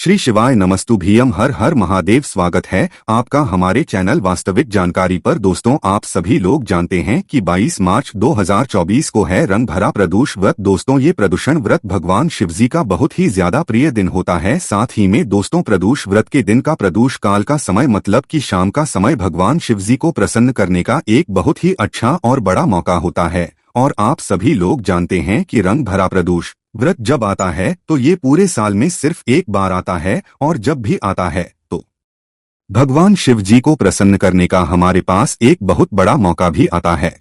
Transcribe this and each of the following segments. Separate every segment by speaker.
Speaker 1: श्री शिवाय नमस्तुभ्यम। हर हर महादेव। स्वागत है आपका हमारे चैनल वास्तविक जानकारी पर। दोस्तों, आप सभी लोग जानते हैं कि 22 मार्च 2024 को है रंग भरा प्रदोष व्रत। दोस्तों, ये प्रदूषण व्रत भगवान शिवजी का बहुत ही ज्यादा प्रिय दिन होता है। साथ ही में दोस्तों, प्रदोष व्रत के दिन का प्रदोष काल का समय मतलब कि शाम का समय भगवान शिवजी को प्रसन्न करने का एक बहुत ही अच्छा और बड़ा मौका होता है। और आप सभी लोग जानते हैं कि रंग भरा प्रदोष व्रत जब आता है तो ये पूरे साल में सिर्फ एक बार आता है, और जब भी आता है तो भगवान शिव जी को प्रसन्न करने का हमारे पास एक बहुत बड़ा मौका भी आता है।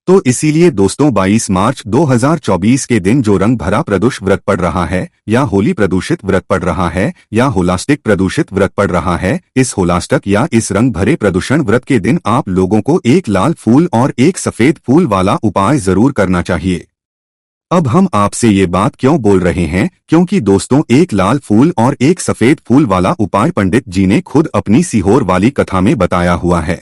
Speaker 1: तो इसीलिए दोस्तों, 22 मार्च 2024 के दिन जो रंग भरा प्रदोष व्रत पड़ रहा है, या होली प्रदूषित व्रत पड़ रहा है, या होलाष्टिक प्रदूषित व्रत पड़ रहा है, इस होलाष्टक या इस रंग भरे प्रदूषण व्रत के दिन आप लोगों को एक लाल फूल और एक सफेद फूल वाला उपाय जरूर करना चाहिए। अब हम आपसे ये बात क्यों बोल रहे हैं, क्योंकि दोस्तों, एक लाल फूल और एक सफेद फूल वाला उपाय पंडित जी ने खुद अपनी सीहोर वाली कथा में बताया हुआ है।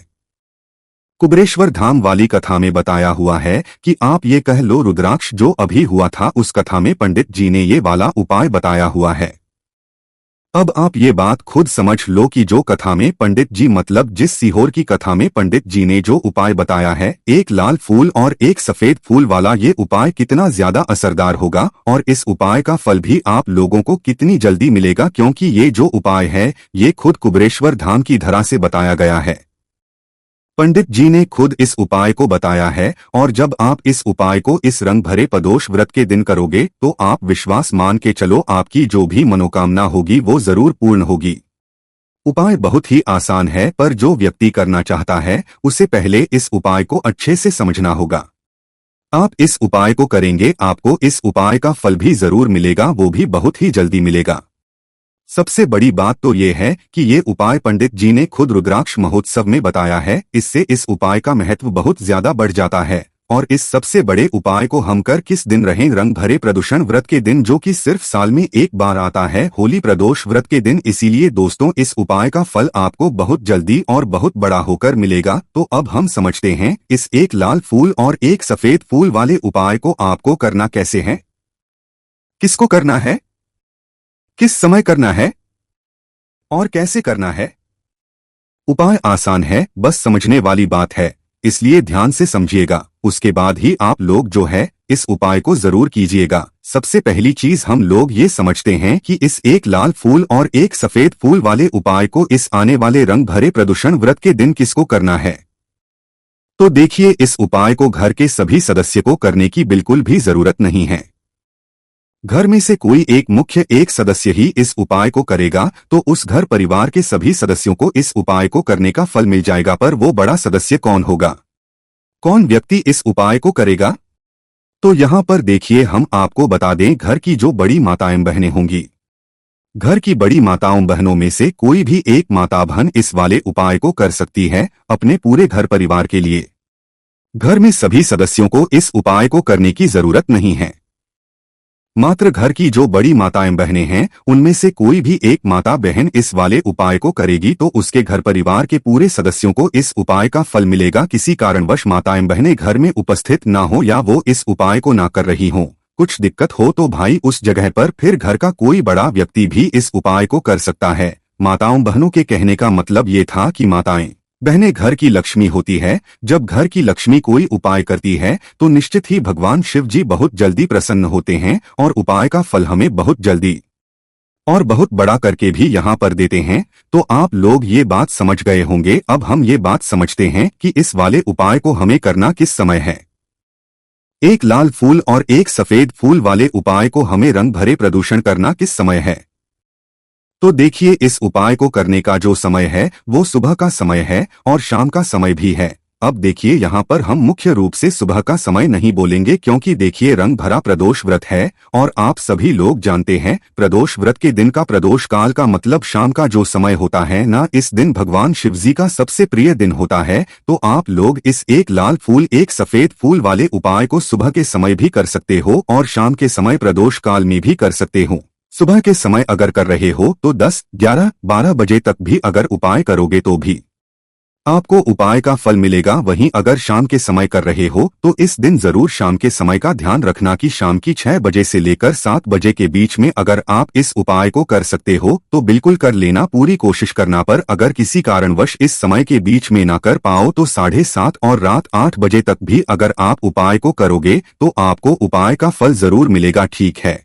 Speaker 1: कुबेरेश्वर धाम वाली कथा में बताया हुआ है कि आप ये कह लो, रुद्राक्ष जो अभी हुआ था उस कथा में पंडित जी ने ये वाला उपाय बताया हुआ है। अब आप ये बात खुद समझ लो कि जो कथा में पंडित जी मतलब जिस सीहोर की कथा में पंडित जी ने जो उपाय बताया है, एक लाल फूल और एक सफेद फूल वाला, ये उपाय कितना ज्यादा असरदार होगा और इस उपाय का फल भी आप लोगों को कितनी जल्दी मिलेगा, क्योंकि ये जो उपाय है ये खुद कुबेरेश्वर धाम की धरा से बताया गया है। पंडित जी ने खुद इस उपाय को बताया है, और जब आप इस उपाय को इस रंग भरे प्रदोष व्रत के दिन करोगे तो आप विश्वास मान के चलो, आपकी जो भी मनोकामना होगी वो जरूर पूर्ण होगी। उपाय बहुत ही आसान है, पर जो व्यक्ति करना चाहता है उसे पहले इस उपाय को अच्छे से समझना होगा। आप इस उपाय को करेंगे, आपको इस उपाय का फल भी जरूर मिलेगा, वो भी बहुत ही जल्दी मिलेगा। सबसे बड़ी बात तो ये है कि ये उपाय पंडित जी ने खुद रुद्राक्ष महोत्सव में बताया है। इससे इस उपाय का महत्व बहुत ज्यादा बढ़ जाता है। और इस सबसे बड़े उपाय को हम कर किस दिन रहें? रंग भरे प्रदूषण व्रत के दिन, जो कि सिर्फ साल में एक बार आता है, होली प्रदोष व्रत के दिन। इसीलिए दोस्तों, इस उपाय का फल आपको बहुत जल्दी और बहुत बड़ा होकर मिलेगा। तो अब हम समझते हैं इस एक लाल फूल और एक सफेद फूल वाले उपाय को आपको करना कैसे है, किसको करना है, किस समय करना है और कैसे करना है। उपाय आसान है, बस समझने वाली बात है, इसलिए ध्यान से समझिएगा। उसके बाद ही आप लोग जो है इस उपाय को जरूर कीजिएगा। सबसे पहली चीज हम लोग ये समझते हैं कि इस एक लाल फूल और एक सफेद फूल वाले उपाय को इस आने वाले रंग भरे प्रदूषण व्रत के दिन किसको करना है। तो देखिए, इस उपाय को घर के सभी सदस्य को करने की बिल्कुल भी जरूरत नहीं है। घर में से कोई एक मुख्य एक सदस्य ही इस उपाय को करेगा तो उस घर परिवार के सभी सदस्यों को इस उपाय को करने का फल मिल जाएगा। पर वो बड़ा सदस्य कौन होगा, कौन व्यक्ति इस उपाय को करेगा? तो यहाँ पर देखिए, हम आपको बता दें, घर की जो बड़ी माताएं बहनें होंगी, घर की बड़ी माताओं बहनों में से कोई भी एक माता बहन इस वाले उपाय को कर सकती है अपने पूरे घर परिवार के लिए। घर में सभी सदस्यों को इस उपाय को करने की जरूरत नहीं है। मात्र घर की जो बड़ी माताएं बहनें हैं उनमें से कोई भी एक माता बहन इस वाले उपाय को करेगी तो उसके घर परिवार के पूरे सदस्यों को इस उपाय का फल मिलेगा। किसी कारणवश माताएं बहनें घर में उपस्थित ना हो या वो इस उपाय को ना कर रही हों, कुछ दिक्कत हो, तो भाई उस जगह पर फिर घर का कोई बड़ा व्यक्ति भी इस उपाय को कर सकता है। माताओं बहनों के कहने का मतलब ये था कि माताएं बहनें घर की लक्ष्मी होती है। जब घर की लक्ष्मी कोई उपाय करती है तो निश्चित ही भगवान शिव जी बहुत जल्दी प्रसन्न होते हैं और उपाय का फल हमें बहुत जल्दी और बहुत बड़ा करके भी यहाँ पर देते हैं। तो आप लोग ये बात समझ गए होंगे। अब हम ये बात समझते हैं कि इस वाले उपाय को हमें करना किस समय है। एक लाल फूल और एक सफेद फूल वाले उपाय को हमें रंग भरे प्रदूषण करना किस समय है। तो देखिए, इस उपाय को करने का जो समय है वो सुबह का समय है और शाम का समय भी है। अब देखिए, यहाँ पर हम मुख्य रूप से सुबह का समय नहीं बोलेंगे, क्योंकि देखिए रंग भरा प्रदोष व्रत है और आप सभी लोग जानते हैं प्रदोष व्रत के दिन का प्रदोष काल का मतलब शाम का जो समय होता है ना, इस दिन भगवान शिवजी का सबसे प्रिय दिन होता है। तो आप लोग इस एक लाल फूल एक सफेद फूल वाले उपाय को सुबह के समय भी कर सकते हो और शाम के समय प्रदोष काल में भी कर सकते हो। सुबह के समय अगर कर रहे हो तो 10, 11, 12 बजे तक भी अगर उपाय करोगे तो भी आपको उपाय का फल मिलेगा। वहीं अगर शाम के समय कर रहे हो तो इस दिन जरूर शाम के समय का ध्यान रखना कि शाम की 6 बजे से लेकर 7 बजे के बीच में अगर आप इस उपाय को कर सकते हो तो बिल्कुल कर लेना, पूरी कोशिश करना। पर अगर किसी कारणवश इस समय के बीच में ना कर पाओ तो 7:30 और रात 8 बजे तक भी अगर आप उपाय को करोगे तो आपको उपाय का फल जरूर मिलेगा। ठीक है,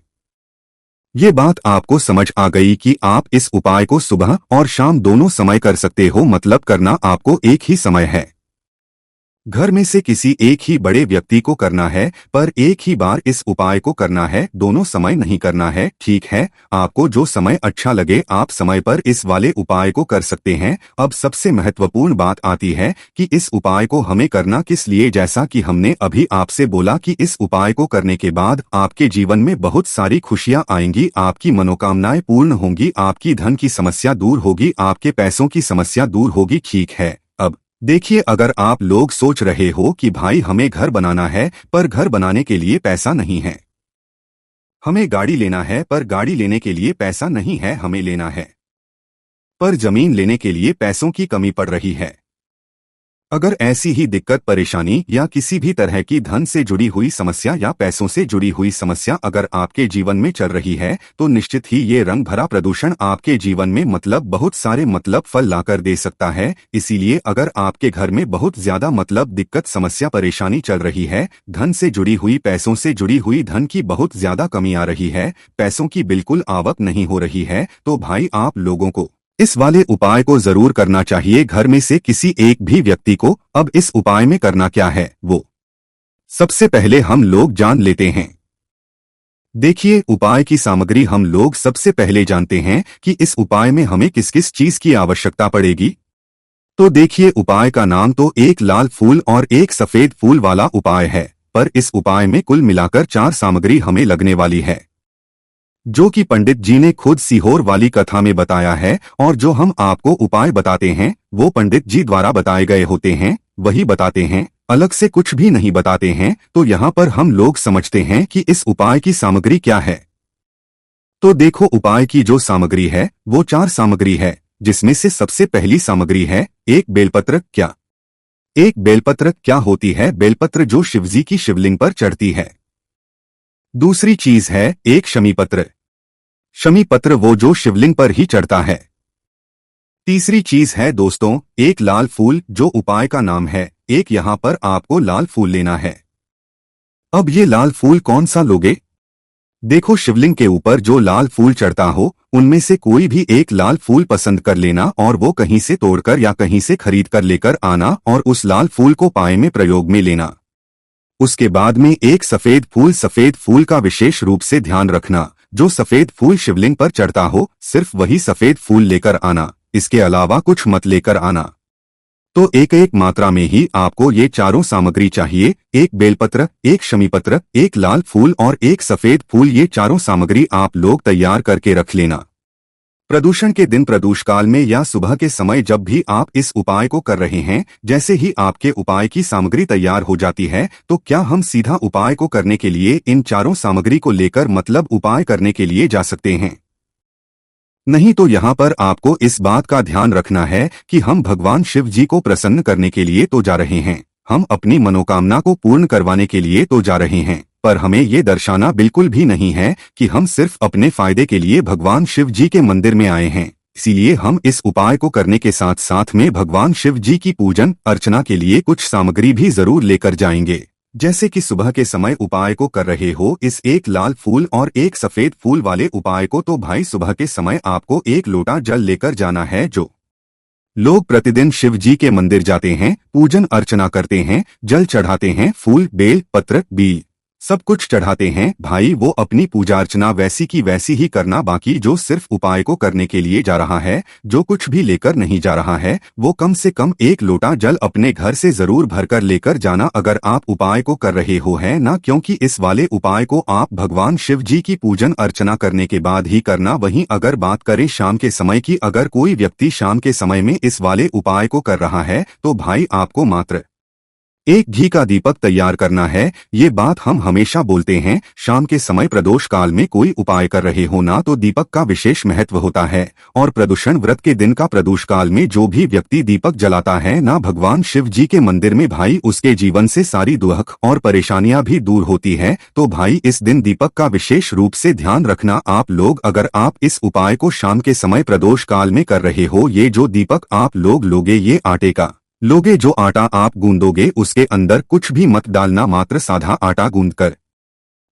Speaker 1: ये बात आपको समझ आ गई कि आप इस उपाय को सुबह और शाम दोनों समय कर सकते हो, मतलब करना आपको एक ही समय है। घर में से किसी एक ही बड़े व्यक्ति को करना है, पर एक ही बार इस उपाय को करना है, दोनों समय नहीं करना है। ठीक है, आपको जो समय अच्छा लगे आप समय पर इस वाले उपाय को कर सकते हैं। अब सबसे महत्वपूर्ण बात आती है कि इस उपाय को हमें करना किस लिए। जैसा कि हमने अभी आपसे बोला कि इस उपाय को करने के बाद आपके जीवन में बहुत सारी खुशियां आएंगी, आपकी मनोकामनाएं पूर्ण होंगी, आपकी धन की समस्या दूर होगी, आपके पैसों की समस्या दूर होगी। ठीक है, अब देखिए, अगर आप लोग सोच रहे हो कि भाई हमें घर बनाना है पर घर बनाने के लिए पैसा नहीं है, हमें गाड़ी लेना है पर गाड़ी लेने के लिए पैसा नहीं है, हमें लेना है पर जमीन लेने के लिए पैसों की कमी पड़ रही है। अगर ऐसी ही दिक्कत परेशानी या किसी भी तरह की धन से जुड़ी हुई समस्या या पैसों से जुड़ी हुई समस्या अगर आपके जीवन में चल रही है तो निश्चित ही ये रंग भरा प्रदूषण आपके जीवन में बहुत सारे फल लाकर दे सकता है। इसीलिए अगर आपके घर में बहुत ज्यादा दिक्कत समस्या परेशानी चल रही है, धन से जुड़ी हुई पैसों से जुड़ी हुई धन की बहुत ज्यादा कमी आ रही है, पैसों की बिल्कुल आवक नहीं हो रही है, तो भाई आप लोगों को इस वाले उपाय को जरूर करना चाहिए। घर में से किसी एक भी व्यक्ति को अब इस उपाय में करना क्या है वो सबसे पहले हम लोग जान लेते हैं। देखिए, उपाय की सामग्री हम लोग सबसे पहले जानते हैं कि इस उपाय में हमें किस किस चीज की आवश्यकता पड़ेगी। तो देखिए, उपाय का नाम तो एक लाल फूल और एक सफेद फूल वाला उपाय है, पर इस उपाय में कुल मिलाकर 4 सामग्री हमें लगने वाली है, जो कि पंडित जी ने खुद सीहोर वाली कथा में बताया है। और जो हम आपको उपाय बताते हैं वो पंडित जी द्वारा बताए गए होते हैं, वही बताते हैं, अलग से कुछ भी नहीं बताते हैं। तो यहाँ पर हम लोग समझते हैं कि इस उपाय की सामग्री क्या है। तो देखो, उपाय की जो सामग्री है वो 4 सामग्री है, जिसमें से सबसे पहली सामग्री है एक बेलपत्र। क्या एक बेलपत्र क्या होती है? बेलपत्र जो शिवजी की शिवलिंग पर चढ़ती है। दूसरी चीज है एक शमीपत्र। शमीपत्र वो जो शिवलिंग पर ही चढ़ता है। तीसरी चीज है दोस्तों एक लाल फूल, जो उपाय का नाम है। एक यहाँ पर आपको लाल फूल लेना है। अब ये लाल फूल कौन सा लोगे? देखो, शिवलिंग के ऊपर जो लाल फूल चढ़ता हो उनमें से कोई भी एक लाल फूल पसंद कर लेना और वो कहीं से तोड़कर या कहीं से खरीद कर लेकर आना और उस लाल फूल को पाए में प्रयोग में लेना। उसके बाद में एक सफेद फूल का विशेष रूप से ध्यान रखना। जो सफेद फूल शिवलिंग पर चढ़ता हो सिर्फ वही सफेद फूल लेकर आना, इसके अलावा कुछ मत लेकर आना। तो एक एक मात्रा में ही आपको ये चारों सामग्री चाहिए, एक बेलपत्र, एक शमीपत्र, एक लाल फूल और एक सफेद फूल। ये चारों सामग्री आप लोग तैयार करके रख लेना। प्रदूषण के दिन, प्रदूष काल में या सुबह के समय जब भी आप इस उपाय को कर रहे हैं, जैसे ही आपके उपाय की सामग्री तैयार हो जाती है तो क्या हम सीधा उपाय को करने के लिए इन चारों सामग्री को लेकर उपाय करने के लिए जा सकते हैं? नहीं, तो यहाँ पर आपको इस बात का ध्यान रखना है कि हम भगवान शिव जी को प्रसन्न करने के लिए तो जा रहे हैं, हम अपनी मनोकामना को पूर्ण करवाने के लिए तो जा रहे हैं, पर हमें ये दर्शाना बिल्कुल भी नहीं है कि हम सिर्फ अपने फायदे के लिए भगवान शिव जी के मंदिर में आए हैं। इसीलिए हम इस उपाय को करने के साथ साथ में भगवान शिव जी की पूजन अर्चना के लिए कुछ सामग्री भी जरूर लेकर जाएंगे। जैसे कि सुबह के समय उपाय को कर रहे हो इस एक लाल फूल और एक सफेद फूल वाले उपाय को, तो भाई सुबह के समय आपको एक लोटा जल लेकर जाना है। जो लोग प्रतिदिन शिव जी के मंदिर जाते हैं, पूजन अर्चना करते हैं, जल चढ़ाते हैं, फूल, बेल पत्र, बीज सब कुछ चढ़ाते हैं, भाई वो अपनी पूजा अर्चना वैसी की वैसी ही करना। बाकी जो सिर्फ उपाय को करने के लिए जा रहा है, जो कुछ भी लेकर नहीं जा रहा है, वो कम से कम एक लोटा जल अपने घर से जरूर भरकर लेकर जाना अगर आप उपाय को कर रहे हो, है ना? क्योंकि इस वाले उपाय को आप भगवान शिव जी की पूजन अर्चना करने के बाद ही करना। वहीं अगर बात करें शाम के समय की, अगर कोई व्यक्ति शाम के समय में इस वाले उपाय को कर रहा है तो भाई आपको मात्र एक घी का दीपक तैयार करना है। ये बात हम हमेशा बोलते हैं। शाम के समय प्रदोष काल में कोई उपाय कर रहे हो ना, तो दीपक का विशेष महत्व होता है। और प्रदूषण व्रत के दिन का प्रदोष काल में जो भी व्यक्ति दीपक जलाता है ना भगवान शिव जी के मंदिर में, भाई उसके जीवन से सारी दुख और परेशानियां भी दूर होती है। तो भाई इस दिन दीपक का विशेष रूप से ध्यान रखना आप लोग। अगर आप इस उपाय को शाम के समय प्रदोष काल में कर रहे हो, ये जो दीपक आप लोग लोगे ये आटे का लोगे। जो आटा आप गूंदोगे उसके अंदर कुछ भी मत डालना, मात्र साधा आटा गूंदकर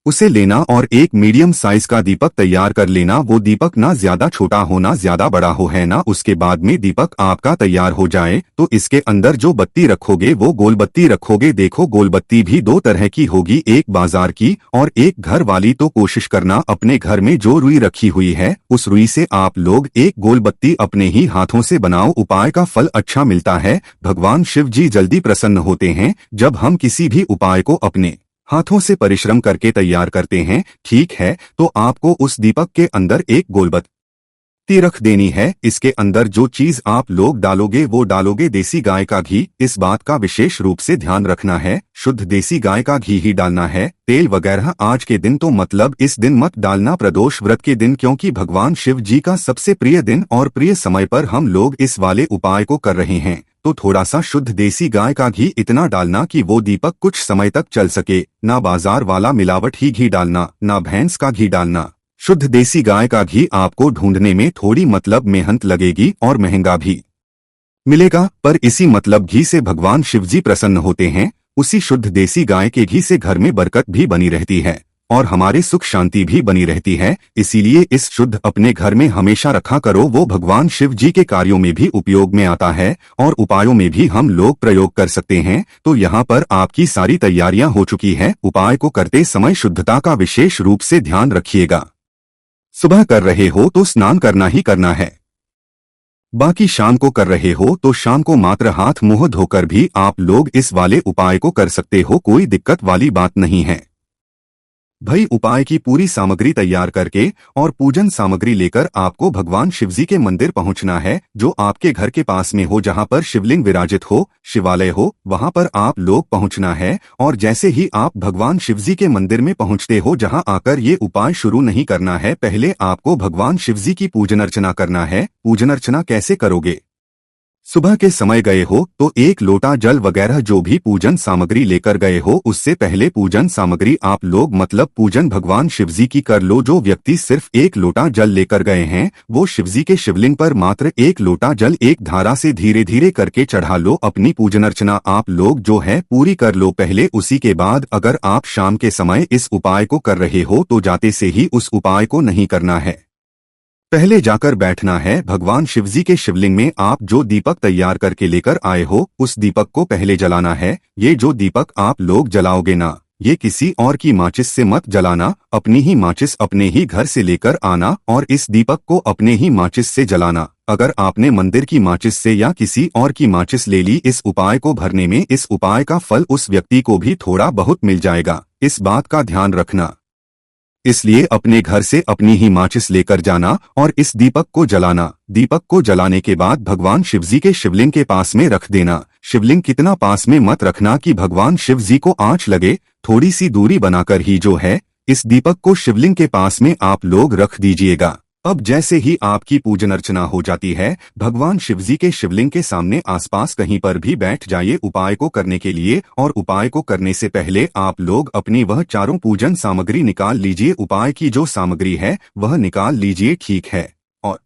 Speaker 1: उसे लेना और एक मीडियम साइज का दीपक तैयार कर लेना। वो दीपक ना ज्यादा छोटा हो ना ज्यादा बड़ा हो, है ना। उसके बाद में दीपक आपका तैयार हो जाए तो इसके अंदर जो बत्ती रखोगे वो गोल बत्ती रखोगे। देखो गोल बत्ती भी दो तरह की होगी, एक बाजार की और एक घर वाली। तो कोशिश करना अपने घर में जो रुई रखी हुई है उस रुई से आप लोग एक गोल बत्ती अपने ही हाथों से बनाओ। उपाय का फल अच्छा मिलता है। भगवान शिव जी जल्दी प्रसन्न होते हैं जब हम किसी भी उपाय को अपने हाथों से परिश्रम करके तैयार करते हैं। ठीक है, तो आपको उस दीपक के अंदर एक गोल बत्ती रख देनी है। इसके अंदर जो चीज आप लोग डालोगे वो डालोगे देसी गाय का घी। इस बात का विशेष रूप से ध्यान रखना है, शुद्ध देसी गाय का घी ही डालना है। तेल वगैरह आज के दिन तो मतलब इस दिन मत डालना, प्रदोष व्रत के दिन, क्योंकि भगवान शिव जी का सबसे प्रिय दिन और प्रिय समय पर हम लोग इस वाले उपाय को कर रहे हैं। तो थोड़ा सा शुद्ध देसी गाय का घी इतना डालना कि वो दीपक कुछ समय तक चल सके। ना बाजार वाला मिलावट ही घी डालना, ना भैंस का घी डालना। शुद्ध देसी गाय का घी आपको ढूंढने में थोड़ी मतलब मेहनत लगेगी और महंगा भी मिलेगा, पर इसी मतलब घी से भगवान शिव जी प्रसन्न होते हैं। उसी शुद्ध देसी गाय के घी से घर में बरकत भी बनी रहती है और हमारे सुख शांति भी बनी रहती है। इसीलिए इस शुद्ध अपने घर में हमेशा रखा करो। वो भगवान शिव जी के कार्यों में भी उपयोग में आता है और उपायों में भी हम लोग प्रयोग कर सकते हैं। तो यहाँ पर आपकी सारी तैयारियां हो चुकी हैं। उपाय को करते समय शुद्धता का विशेष रूप से ध्यान रखिएगा। सुबह कर रहे हो तो स्नान करना ही करना है, बाकी शाम को कर रहे हो तो शाम को मात्र हाथ मुंह धोकर भी आप लोग इस वाले उपाय को कर सकते हो। कोई दिक्कत वाली बात नहीं है भाई। उपाय की पूरी सामग्री तैयार करके और पूजन सामग्री लेकर आपको भगवान शिवजी के मंदिर पहुंचना है, जो आपके घर के पास में हो, जहां पर शिवलिंग विराजित हो, शिवालय हो, वहां पर आप लोग पहुंचना है। और जैसे ही आप भगवान शिवजी के मंदिर में पहुंचते हो, जहां आकर ये उपाय शुरू नहीं करना है, पहले आपको भगवान शिवजी की पूजन अर्चना करना है। पूजन अर्चना कैसे करोगे? सुबह के समय गए हो तो एक लोटा जल वगैरह जो भी पूजन सामग्री लेकर गए हो, उससे पहले पूजन सामग्री आप लोग मतलब पूजन भगवान शिवजी की कर लो। जो व्यक्ति सिर्फ एक लोटा जल लेकर गए हैं वो शिवजी के शिवलिंग पर मात्र एक लोटा जल एक धारा से धीरे धीरे करके चढ़ा लो। अपनी पूजन अर्चना आप लोग जो है पूरी कर लो पहले। उसी के बाद अगर आप शाम के समय इस उपाय को कर रहे हो तो जाते से ही उस उपाय को नहीं करना है, पहले जाकर बैठना है। भगवान शिवजी के शिवलिंग में आप जो दीपक तैयार करके लेकर आए हो उस दीपक को पहले जलाना है। ये जो दीपक आप लोग जलाओगे ना, ये किसी और की माचिस से मत जलाना, अपनी ही माचिस अपने ही घर से लेकर आना और इस दीपक को अपने ही माचिस से जलाना। अगर आपने मंदिर की माचिस से या किसी और की माचिस ले ली इस उपाय को भरने में, इस उपाय का फल उस व्यक्ति को भी थोड़ा बहुत मिल जाएगा। इस बात का ध्यान रखना, इसलिए अपने घर से अपनी ही माचिस लेकर जाना और इस दीपक को जलाना। दीपक को जलाने के बाद भगवान शिवजी के शिवलिंग के पास में रख देना। शिवलिंग कितना पास में मत रखना कि भगवान शिवजी को आंच लगे, थोड़ी सी दूरी बनाकर ही जो है इस दीपक को शिवलिंग के पास में आप लोग रख दीजिएगा। अब जैसे ही आपकी पूजन अर्चना हो जाती है, भगवान शिवजी के शिवलिंग के सामने आसपास कहीं पर भी बैठ जाइए उपाय को करने के लिए। और उपाय को करने से पहले आप लोग अपनी वह चारों पूजन सामग्री निकाल लीजिए। उपाय की जो सामग्री है वह निकाल लीजिए, ठीक है। और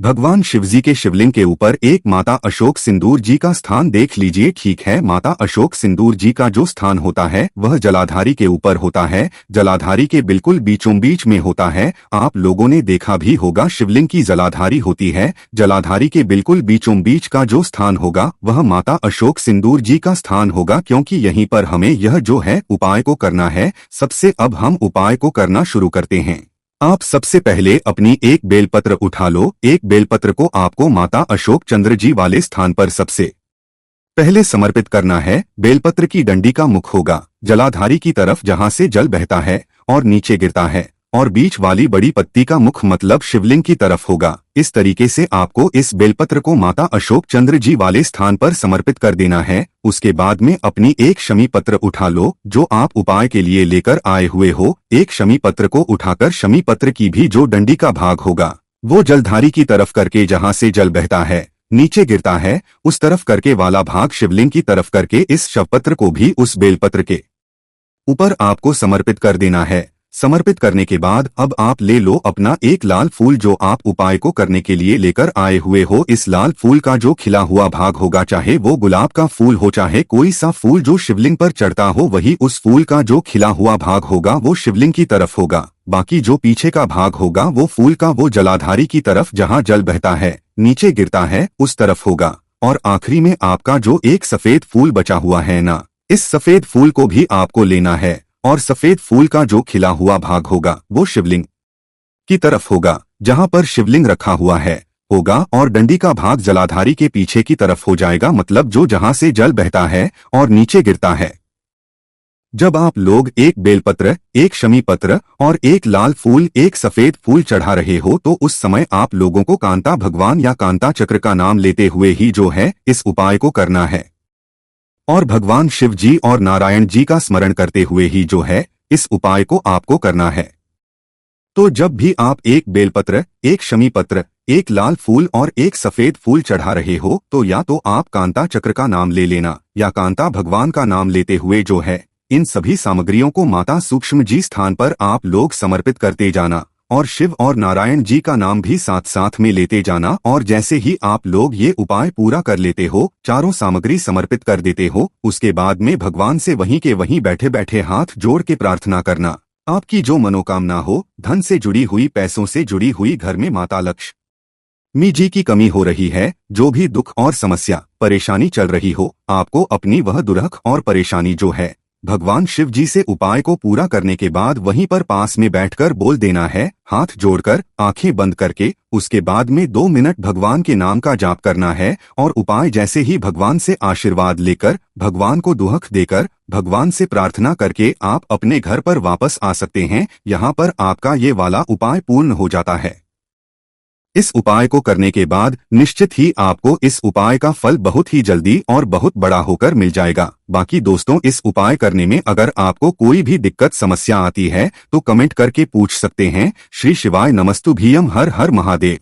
Speaker 1: भगवान शिवजी के शिवलिंग के ऊपर एक माता अशोक सिंदूर जी का स्थान देख लीजिए, ठीक है। माता अशोक सिंदूर जी का जो स्थान होता है वह जलाधारी के ऊपर होता है, जलाधारी के बिल्कुल बीचों बीच में होता है। आप लोगों ने देखा भी होगा शिवलिंग की जलाधारी होती है, जलाधारी के बिल्कुल बीचों बीच का जो स्थान होगा वह माता अशोक सिंदूर जी का स्थान होगा, क्योंकि यहीं पर हमें यह जो है उपाय को करना है। सबसे अब हम उपाय को करना शुरू करते हैं। आप सबसे पहले अपनी एक बेलपत्र उठा लो। एक बेलपत्र को आपको माता अशोक चंद्र जी वाले स्थान पर सबसे पहले समर्पित करना है। बेलपत्र की डंडी का मुख होगा जलाधारी की तरफ जहां से जल बहता है और नीचे गिरता है। और बीच वाली बड़ी पत्ती का मुख मतलब शिवलिंग की तरफ होगा। इस तरीके से आपको इस बेलपत्र को माता अशोक चंद्र जी वाले स्थान पर समर्पित कर देना है। उसके बाद में अपनी एक शमी पत्र उठा लो जो आप उपाय के लिए लेकर आए हुए हो। एक शमी पत्र को उठाकर शमी पत्र की भी जो डंडी का भाग होगा वो जलधारी की तरफ करके, जहाँ से जल बहता है नीचे गिरता है, उस तरफ करके वाला भाग शिवलिंग की तरफ करके इस शवपत्र को भी उस बेलपत्र के ऊपर आपको समर्पित कर देना है। समर्पित करने के बाद अब आप ले लो अपना एक लाल फूल जो आप उपाय को करने के लिए लेकर आए हुए हो। इस लाल फूल का जो खिला हुआ भाग होगा, चाहे वो गुलाब का फूल हो चाहे कोई सा फूल जो शिवलिंग पर चढ़ता हो, वही उस फूल का जो खिला हुआ भाग होगा वो शिवलिंग की तरफ होगा। बाकी जो पीछे का भाग होगा वो फूल का वो जलाधारी की तरफ जहाँ जल बहता है नीचे गिरता है उस तरफ होगा। और आखिरी में आपका जो एक सफेद फूल बचा हुआ है ना, इस सफेद फूल को भी आपको लेना है और सफेद फूल का जो खिला हुआ भाग होगा वो शिवलिंग की तरफ होगा, जहां पर शिवलिंग रखा हुआ है होगा, और डंडी का भाग जलाधारी के पीछे की तरफ हो जाएगा, मतलब जो जहां से जल बहता है और नीचे गिरता है। जब आप लोग एक बेलपत्र, एक शमी पत्र और एक लाल फूल, एक सफेद फूल चढ़ा रहे हो तो उस समय आप लोगों को कांता भगवान या कांता चक्र का नाम लेते हुए ही जो है इस उपाय को करना है और भगवान शिव जी और नारायण जी का स्मरण करते हुए ही जो है इस उपाय को आपको करना है। तो जब भी आप एक बेलपत्र, एक शमी पत्र, एक लाल फूल और एक सफेद फूल चढ़ा रहे हो तो या तो आप कांता चक्र का नाम ले लेना या कांता भगवान का नाम लेते हुए जो है इन सभी सामग्रियों को माता सूक्ष्म जी स्थान पर आप लोग समर्पित करते जाना और शिव और नारायण जी का नाम भी साथ साथ में लेते जाना। और जैसे ही आप लोग ये उपाय पूरा कर लेते हो, चारों सामग्री समर्पित कर देते हो, उसके बाद में भगवान से वहीं के वहीं बैठे बैठे हाथ जोड़ के प्रार्थना करना। आपकी जो मनोकामना हो, धन से जुड़ी हुई, पैसों से जुड़ी हुई, घर में माता लक्ष्मी जी की कमी हो रही है, जो भी दुख और समस्या परेशानी चल रही हो, आपको अपनी वह दुरख और परेशानी जो है भगवान शिव जी से उपाय को पूरा करने के बाद वहीं पर पास में बैठकर बोल देना है, हाथ जोड़कर आंखें बंद करके। उसके बाद में 2 मिनट भगवान के नाम का जाप करना है और उपाय जैसे ही भगवान से आशीर्वाद लेकर, भगवान को दुहक देकर, भगवान से प्रार्थना करके आप अपने घर पर वापस आ सकते हैं। यहाँ पर आपका ये वाला उपाय पूर्ण हो जाता है। इस उपाय को करने के बाद निश्चित ही आपको इस उपाय का फल बहुत ही जल्दी और बहुत बड़ा होकर मिल जाएगा। बाकी दोस्तों, इस उपाय करने में अगर आपको कोई भी दिक्कत समस्या आती है तो कमेंट करके पूछ सकते हैं। श्री शिवाय नमस्तुभ्यम। हर हर महादेव।